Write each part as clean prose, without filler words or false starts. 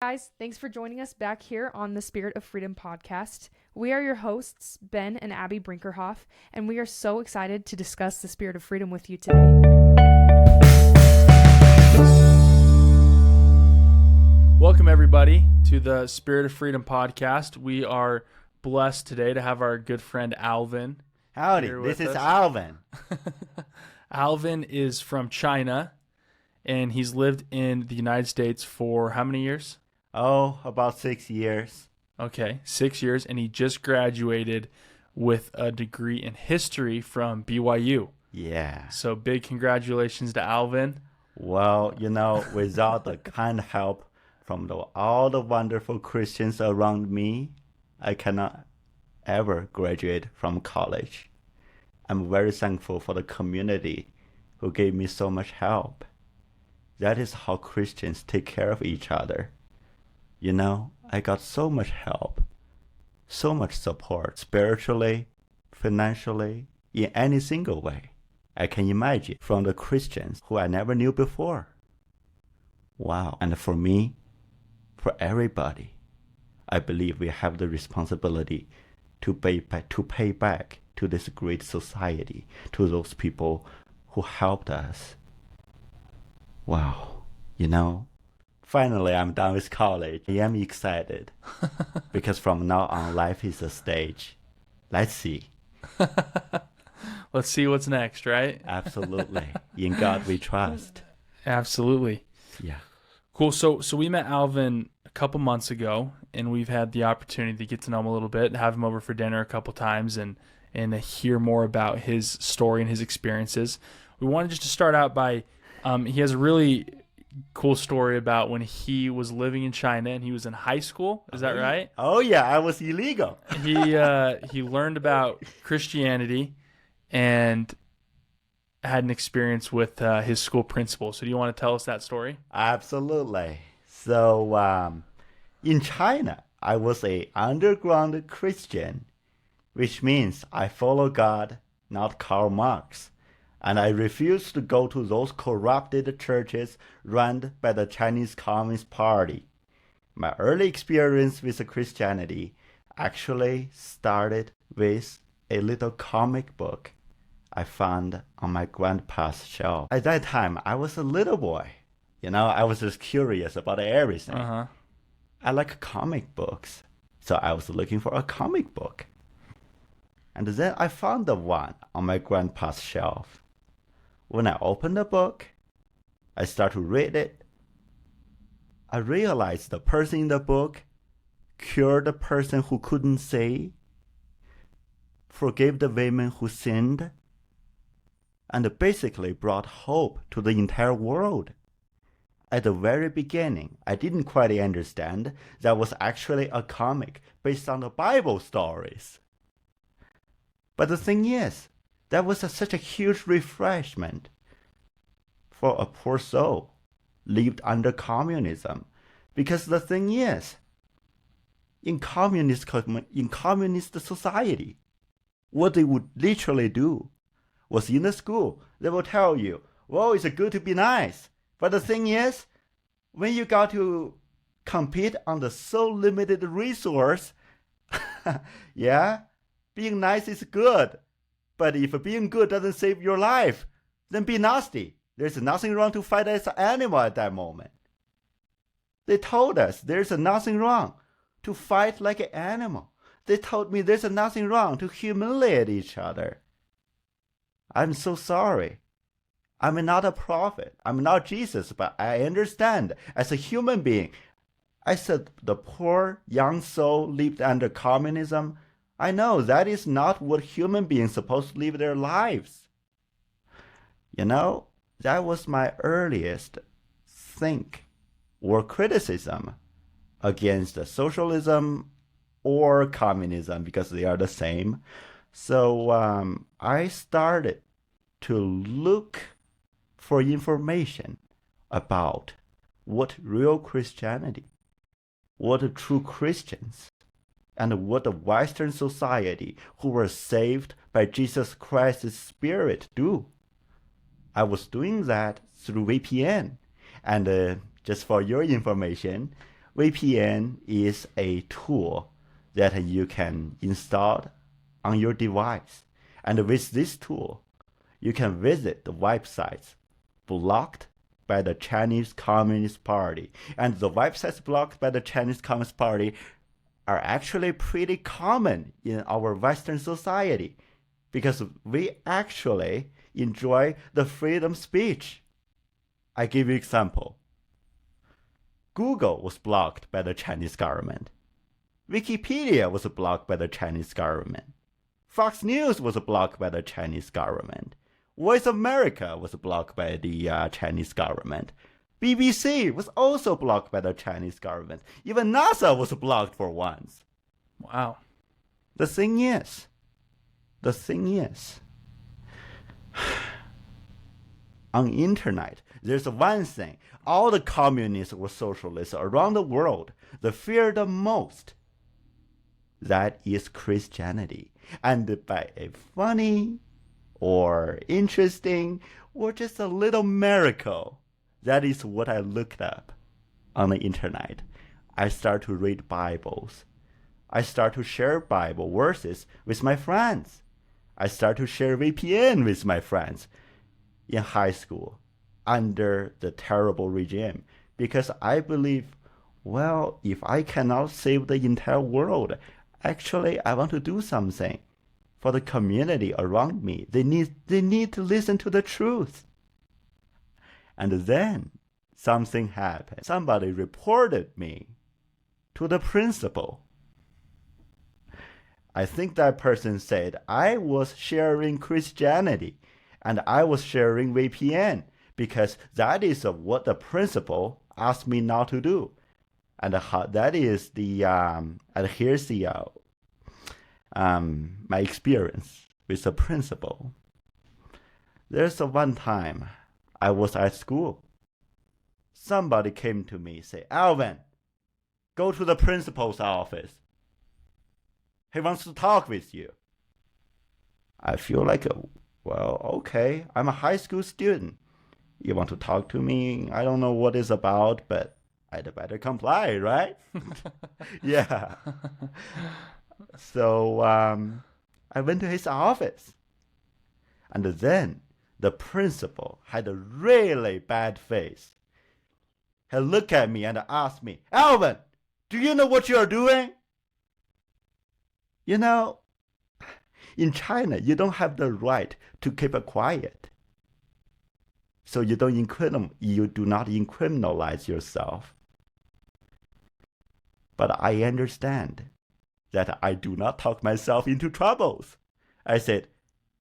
guys, thanks for joining us back here on the Spirit of Freedom podcast. We are your hosts, Ben and Abby Brinkerhoff, and we are so excited to discuss the Spirit of Freedom with you today. Welcome, everybody, to the Spirit of Freedom podcast. We are blessed today to have our good friend Alvin. Howdy, this is Alvin. Alvin is from China, and he's lived in the United States for how many years? Oh, about 6 years. Okay, 6 years, and he just graduated with a degree in history from BYU. Yeah. So big congratulations to Alvin. Well, without the kind help from all the wonderful Christians around me, I cannot ever graduate from college. I'm very thankful for the community who gave me so much help. That is how Christians take care of each other. I got so much help, so much support, spiritually, financially, in any single way I can imagine from the Christians who I never knew before. Wow. And for me, for everybody, I believe we have the responsibility to pay back to this great society, to those people who helped us. Wow. Finally, I'm done with college. I am excited because from now on, life is a stage. Let's see. Let's see what's next, right? Absolutely. In God we trust. Absolutely. Yeah. Cool. So we met Alvin a couple months ago, and we've had the opportunity to get to know him a little bit, have him over for dinner a couple times, and hear more about his story and his experiences. We wanted just to start out by, he has a really cool story about when he was living in China and he was in high school. Is that right? Oh yeah, I was illegal. He learned about Christianity and had an experience with his school principal. So do you want to tell us that story? Absolutely. So in China, I was a underground Christian, which means I follow God, not Karl Marx. And I refuse to go to those corrupted churches run by the Chinese Communist Party. My early experience with Christianity actually started with a little comic book I found on my grandpa's shelf. At that time, I was a little boy. I was just curious about everything. I like comic books, so I was looking for a comic book. And then I found the one on my grandpa's shelf. When I opened the book, I start to read it. I realized the person in the book cured the person who couldn't see, forgave the women who sinned, and basically brought hope to the entire world. At the very beginning, I didn't quite understand that was actually a comic based on the Bible stories. But the thing is, that was such a huge refreshment for a poor soul lived under communism. Because the thing is, in communist society, what they would literally do was in the school, they will tell you, well, it's good to be nice. But the thing is, when you got to compete on the so limited resource, yeah, being nice is good. But if being good doesn't save your life, then be nasty. There's nothing wrong to fight as an animal at that moment. They told us there's nothing wrong to fight like an animal. They told me there's nothing wrong to humiliate each other. I'm so sorry. I'm not a prophet. I'm not Jesus, but I understand as a human being. I said the poor young soul lived under communism. I know that is not what human beings supposed to live their lives. That was my earliest think or criticism against socialism or communism because they are the same. So I started to look for information about what real Christianity, what true Christians, and what the Western society who were saved by Jesus Christ's Spirit do. I was doing that through VPN. And just for your information, VPN is a tool that you can install on your device. And with this tool, you can visit the websites blocked by the Chinese Communist Party. And the websites blocked by the Chinese Communist Party are actually pretty common in our Western society because we actually enjoy the freedom of speech. I give you an example. Google was blocked by the Chinese government. Wikipedia was blocked by the Chinese government. Fox News was blocked by the Chinese government. Voice of America was blocked by the Chinese government. BBC was also blocked by the Chinese government. Even NASA was blocked for once. Wow. The thing is, on internet, there's one thing all the communists or socialists around the world, they fear the most. That is Christianity. And by a funny or interesting or just a little miracle, that is what I looked up on the internet. I start to read Bibles. I start to share Bible verses with my friends. I start to share VPN with my friends in high school under the terrible regime because I believe, well, if I cannot save the entire world, actually I want to do something for the community around me. They need to listen to the truth. And then something happened. Somebody reported me to the principal. I think that person said I was sharing Christianity and I was sharing VPN because that is what the principal asked me not to do. And that is the and here's the my experience with the principal. There's one time I was at school. Somebody came to me, say, Alvin, go to the principal's office. He wants to talk with you. I feel like, well, okay, I'm a high school student. You want to talk to me? I don't know what it's about, but I'd better comply, right? Yeah. So I went to his office. And then the principal had a really bad face. He looked at me and asked me, Alvin, do you know what you're doing? You know, in China, you don't have the right to keep it quiet. So you do not criminalize yourself. But I understand that I do not talk myself into troubles. I said,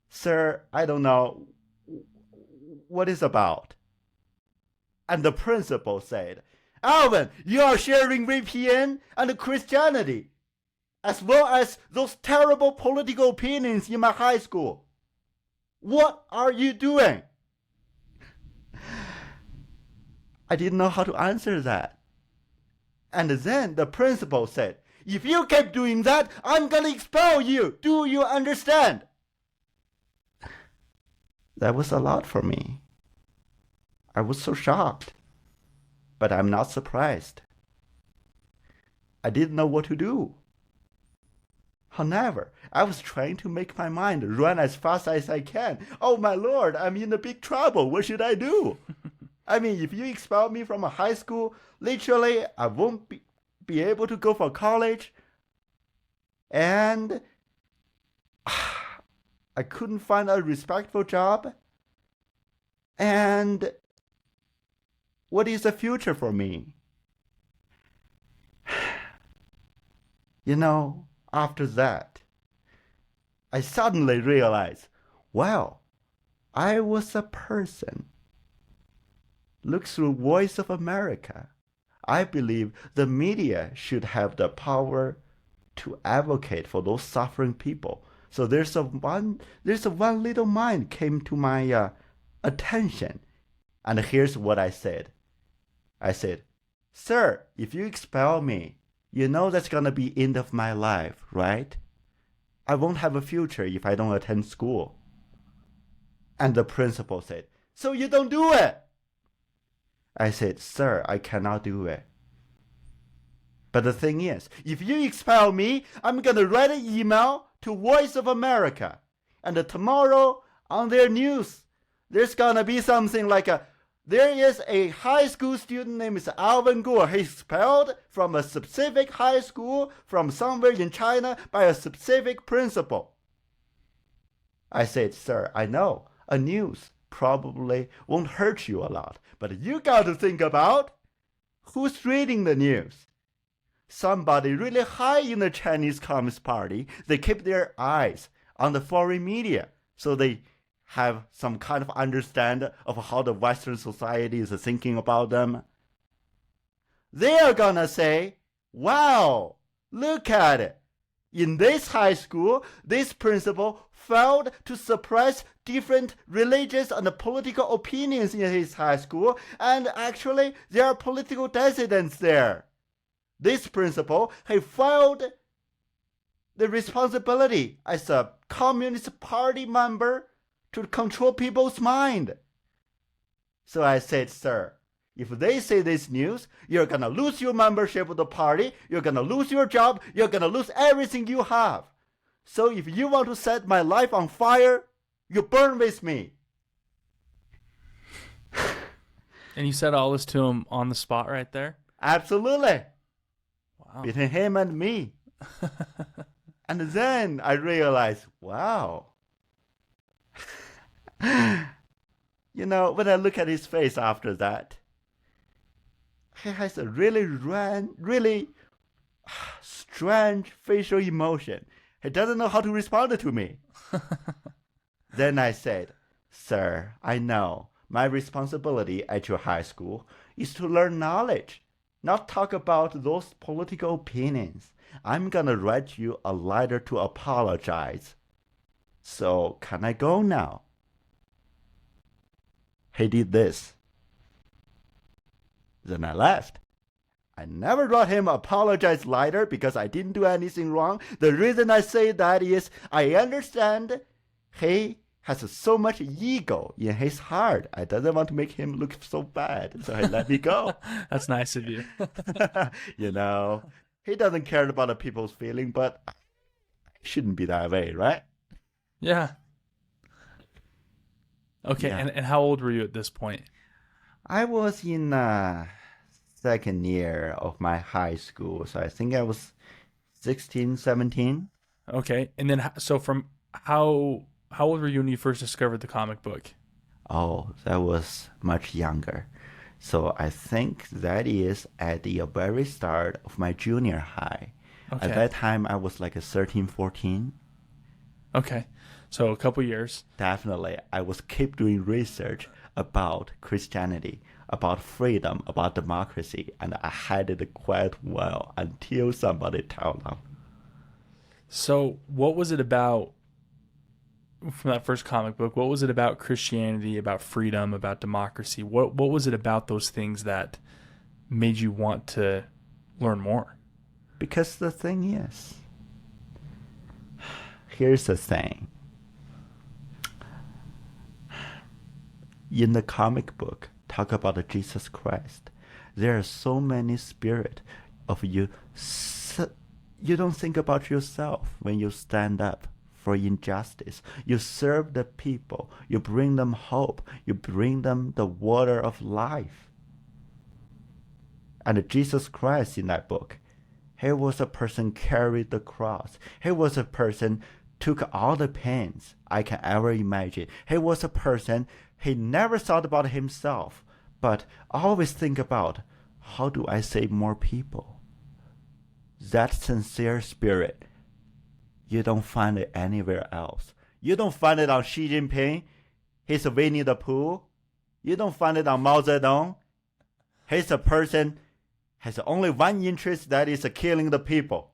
sir, I don't know what it's about. And the principal said, Alvin, you are sharing VPN and Christianity, as well as those terrible political opinions in my high school. What are you doing? I didn't know how to answer that. And then the principal said, if you keep doing that, I'm going to expel you. Do you understand? That was a lot for me. I was so shocked. But I'm not surprised. I didn't know what to do. However, I was trying to make my mind run as fast as I can. Oh my Lord, I'm in a big trouble. What should I do? I mean, if you expel me from a high school, literally, I won't be able to go for college. And I couldn't find a respectful job. And what is the future for me? You know, after that, I suddenly realized, wow, I was a person. Look through Voice of America. I believe the media should have the power to advocate for those suffering people. So there's a one little mind came to my attention. And here's what I said. I said, sir, if you expel me, you know that's going to be end of my life, right? I won't have a future if I don't attend school. And the principal said, so you don't do it? I said, sir, I cannot do it. But the thing is, if you expel me, I'm going to write an email to Voice of America. And tomorrow on their news, there's going to be something like there is a high school student named Alvin. He's expelled from a specific high school from somewhere in China by a specific principal. I said, sir, I know a news probably won't hurt you a lot, but you got to think about who's reading the news. Somebody really high in the Chinese Communist Party, they keep their eyes on the foreign media, so they have some kind of understanding of how the Western society is thinking about them. They are gonna say, wow, look at it. In this high school, this principal failed to suppress different religious and political opinions in his high school, and actually there are political dissidents there. This principal, he failed the responsibility as a Communist Party member to control people's mind. So I said, sir, if they say this news, you're going to lose your membership of the party, you're going to lose your job, you're going to lose everything you have. So if you want to set my life on fire, you burn with me. And you said all this to him on the spot right there? Absolutely. Wow. Between him and me. And then I realized, wow. You know, when I look at his face after that, he has a really strange facial emotion. He doesn't know how to respond to me. Then I said, sir, I know my responsibility at your high school is to learn knowledge, not talk about those political opinions. I'm gonna write you a letter to apologize. So can I go now? He did this. Then I left. I never wrote him an apologize letter because I didn't do anything wrong. The reason I say that is I understand he has so much ego in his heart. I doesn't want to make him look so bad, so he let me go. That's nice of you. You know, he doesn't care about the people's feeling, but it shouldn't be that way, right? Yeah. Okay, Yeah. and how old were you at this point? I was in second year of my high school, so I think I was 16, 17. Okay, and then so from how old were you when you first discovered the comic book? Oh, that was much younger. So I think that is at the very start of my junior high. Okay. At that time, I was like a 13, 14. Okay, so a couple years. Definitely, I was keep doing research about Christianity, about freedom, about democracy, and I had it quite well until somebody told them. So what was it about from that first comic book? What was it about Christianity, about freedom, about democracy? What was it about those things that made you want to learn more? Because the thing is, here's the thing. In the comic book, talk about Jesus Christ. There are so many spirit of you. You don't think about yourself when you stand up for injustice. You serve the people. You bring them hope. You bring them the water of life. And Jesus Christ in that book, he was a person carried the cross. He was a person took all the pains I can ever imagine. He was a person, he never thought about himself, but always think about, how do I save more people? That sincere spirit, you don't find it anywhere else. You don't find it on Xi Jinping. He's Winnie the Pooh. You don't find it on Mao Zedong. He's a person has only one interest, that is killing the people.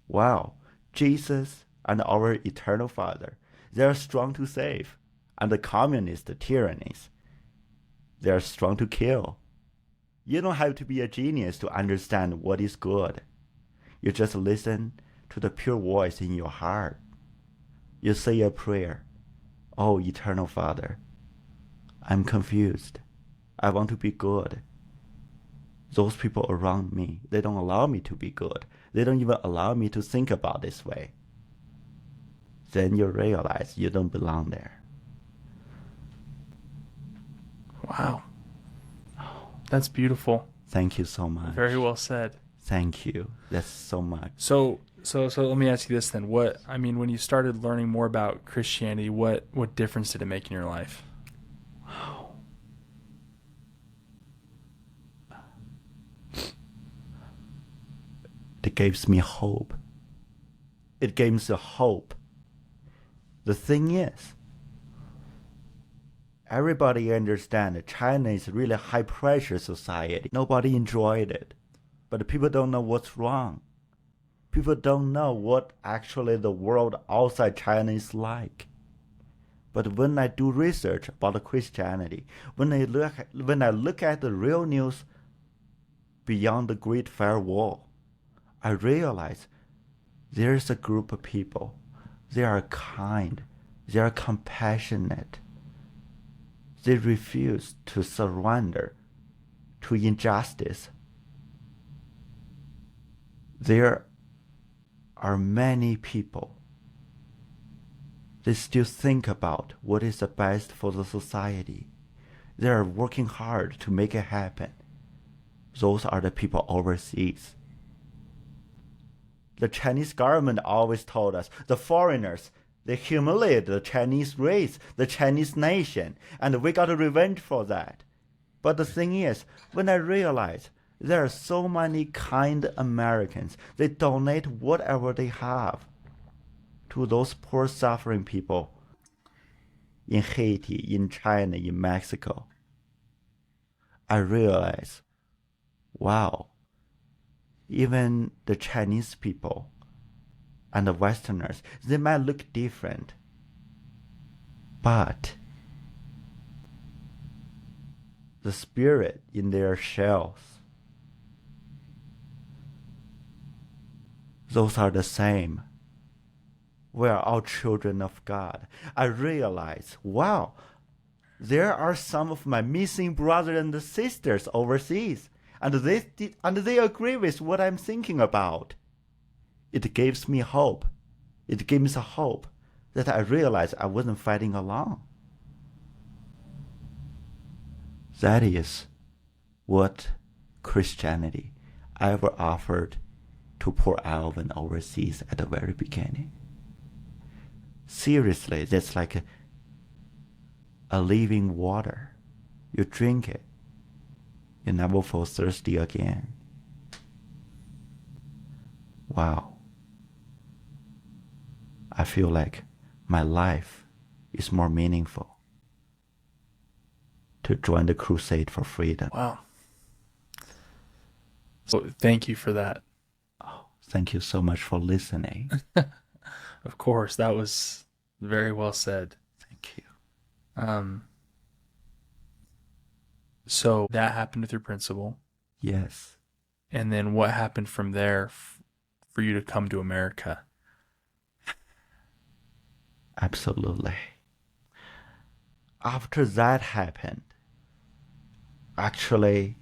Wow, Jesus and our eternal Father, they are strong to save, and the communist tyrannies, they are strong to kill. You don't have to be a genius to understand what is good. You just listen to the pure voice in your heart. You say a prayer. Oh, eternal Father, I'm confused. I want to be good. those people around me, they don't allow me to be good. They don't even allow me to think about this way. Then you realize you don't belong there. Wow. That's beautiful. Thank you so much. Very well said. Thank you. That's so much. So let me ask you this then. When you started learning more about Christianity, what difference did it make in your life? It gives me hope. It gives me hope. The thing is, everybody understands China is a really high pressure society. Nobody enjoyed it. But people don't know what's wrong. People don't know what actually the world outside China is like. But when I do research about Christianity, when I look at the real news beyond the Great Firewall, I realize there's a group of people. They are kind. They are compassionate. They refuse to surrender to injustice. There are many people. They still think about what is the best for the society. They are working hard to make it happen. Those are the people overseas. The Chinese government always told us, the foreigners, they humiliated the Chinese race, the Chinese nation, and we got revenge for that. But the thing is, when I realized there are so many kind Americans, they donate whatever they have to those poor suffering people in Haiti, in China, in Mexico. I realized, wow, even the Chinese people and the Westerners, they might look different, but the spirit in their shells, those are the same. We are all children of God. I realize, wow, there are some of my missing brothers and sisters overseas, and they agree with what I'm thinking about. It gives me hope. It gives me hope that I realize I wasn't fighting alone. That is what Christianity ever offered to poor Alvin overseas at the very beginning. Seriously, that's like a living water. You drink it, you never feel thirsty again. Wow. I feel like my life is more meaningful to join the crusade for freedom. Wow. So thank you for that. Oh, thank you so much for listening. Of course, that was very well said. Thank you. So that happened with your principal. Yes. And then what happened from there for you to come to America? Absolutely. After that happened, actually,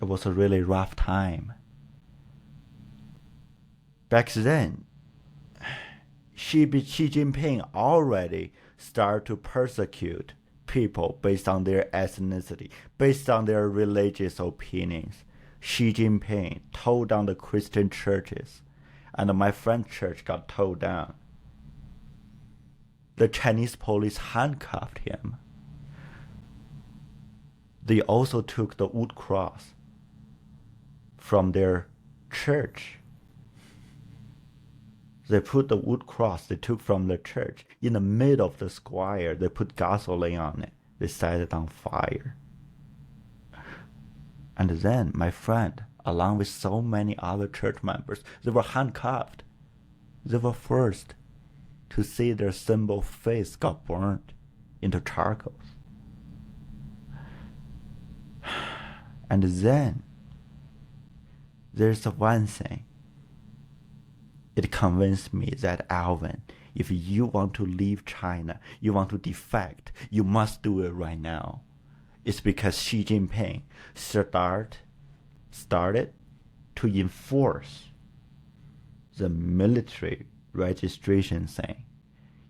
it was a really rough time. Back then, Xi Jinping already started to persecute people based on their ethnicity, based on their religious opinions. Xi Jinping tore down the Christian churches, and my friend's church got tore down. The Chinese police handcuffed him. They also took the wood cross from their church. They put the wood cross they took from the church in the middle of the square. They put gasoline on it. They set it on fire. And then my friend, along with so many other church members, they were handcuffed. They were forced to see their symbol face got burned into charcoal. And then there's one thing. It convinced me that, Alvin, if you want to leave China, you want to defect, you must do it right now. It's because Xi Jinping started to enforce the military registration thing.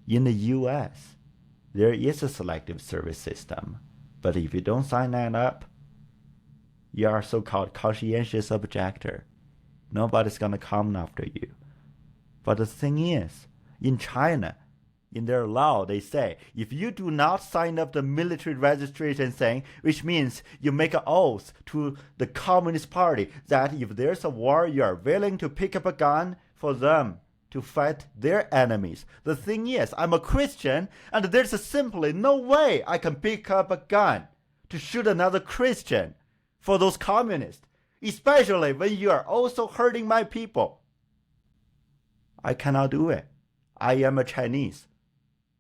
In the US, there is a selective service system, but if you don't sign that up, you are so-called conscientious objector. Nobody's gonna come after you. But the thing is, in China, in their law, they say, if you do not sign up the military registration thing, which means you make an oath to the Communist Party that if there's a war, you are willing to pick up a gun for them to fight their enemies. The thing is, I'm a Christian, and there's simply no way I can pick up a gun to shoot another Christian for those communists, especially when you are also hurting my people. I cannot do it. I am a Chinese.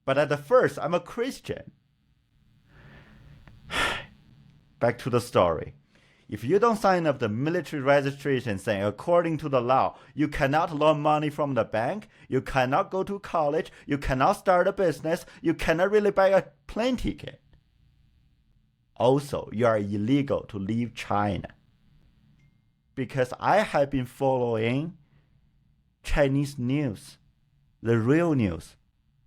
But at the first, I'm a Christian. Back to the story. If you don't sign up the military registration thing according to the law, you cannot loan money from the bank, you cannot go to college, you cannot start a business, you cannot really buy a plane ticket. Also, you are illegal to leave China. Because I have been following Chinese news, the real news,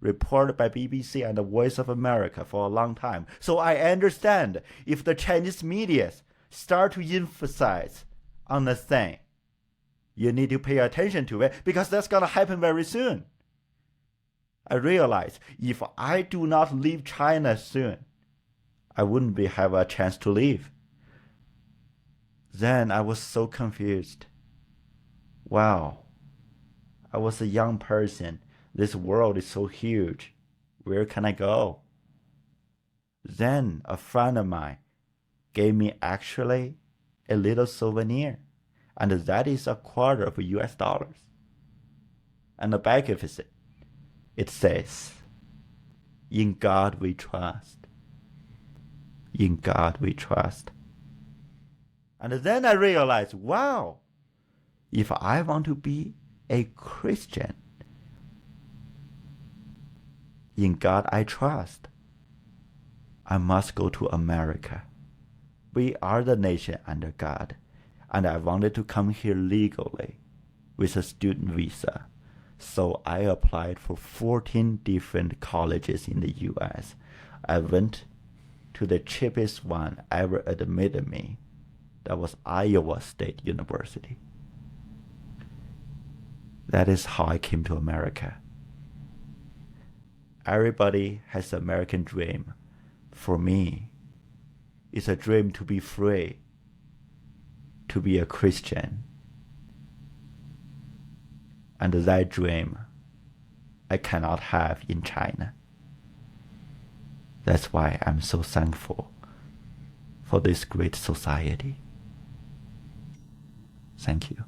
reported by BBC and the Voice of America for a long time. So I understand if the Chinese media start to emphasize on the thing, you need to pay attention to it because that's going to happen very soon. I realize if I do not leave China soon, I wouldn't have a chance to leave. Then I was so confused. Wow, I was a young person. This world is so huge. Where can I go? Then a friend of mine gave me actually a little souvenir, and that is a quarter of US dollars. And the back of it says, "In God we trust. In God we trust." And then I realized, wow, if I want to be a Christian, in God I trust, I must go to America. We are the nation under God, and I wanted to come here legally with a student visa. So I applied for 14 different colleges in the US. I went to the cheapest one ever admitted me. That was Iowa State University. That is how I came to America. Everybody has an American dream. For me, it's a dream to be free, to be a Christian. And that dream I cannot have in China. That's why I'm so thankful for this great society. Thank you.